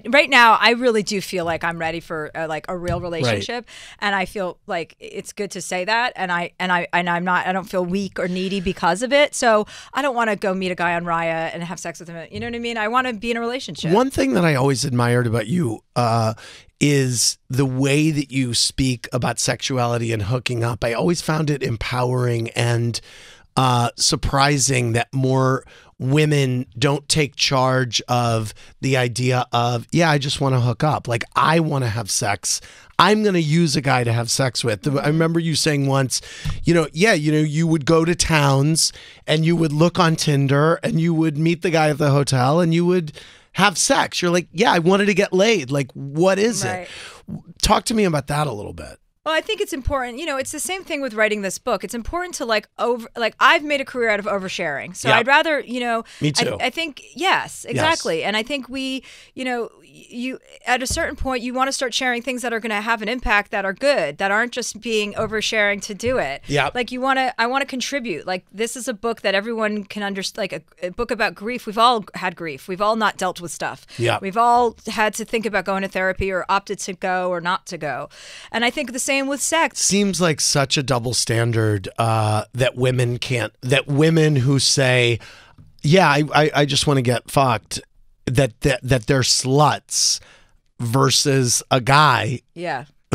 Right now, I really do feel like I'm ready for like a real relationship, and I feel like it's good to say that. And I'm not. I don't feel weak or needy because of it. So I don't want to go meet a guy on Raya and have sex with him. You know what I mean? I want to be in a relationship. One thing that I always admired about you is the way that you speak about sexuality and hooking up. I always found it empowering and surprising that more women don't take charge of the idea of, yeah, I just want to hook up. Like, I want to have sex. I'm going to use a guy to have sex with. I remember you saying once, you would go to towns and you would look on Tinder and you would meet the guy at the hotel and you would have sex. You're like, yeah, I wanted to get laid. Like, what is it? Talk to me about that a little bit. Well, I think it's important. It's the same thing with writing this book. It's important to I've made a career out of oversharing. So I'd rather, Me too. I think, yes, exactly. Yes. And I think you at a certain point, you want to start sharing things that are going to have an impact, that are good, that aren't just being oversharing to do it. Yeah. Like I want to contribute. Like, this is a book that everyone can understand, like a book about grief. We've all had grief. We've all not dealt with stuff. Yeah. We've all had to think about going to therapy or opted to go or not to go. And I think the same with sex. Seems like such a double standard that women who say, yeah, I just want to get fucked, that they're sluts versus a guy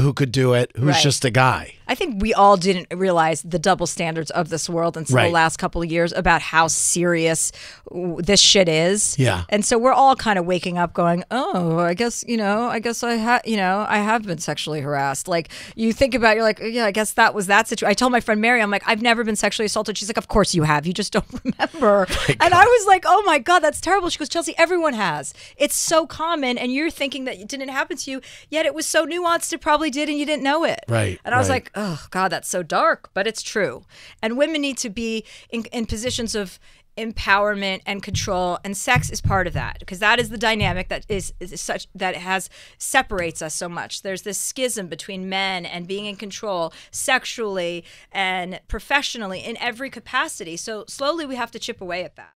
who could do it, who's just a guy. I think we all didn't realize the double standards of this world until the last couple of years about how serious this shit is. Yeah. And so we're all kind of waking up going, oh, I guess I have been sexually harassed. Like, you think about it, you're like, yeah, I guess that was that situation. I told my friend Mary, I'm like, I've never been sexually assaulted. She's like, of course you have. You just don't remember. And I was like, oh my God, that's terrible. She goes, Chelsea, everyone has. It's so common. And you're thinking that it didn't happen to you, yet it was so nuanced, it probably did, and you didn't know it. Right. And I was like, oh God, that's so dark, but it's true. And women need to be in positions of empowerment and control, and sex is part of that, because that is the dynamic that is such that separates us so much. There's this schism between men and being in control sexually and professionally in every capacity. So slowly we have to chip away at that.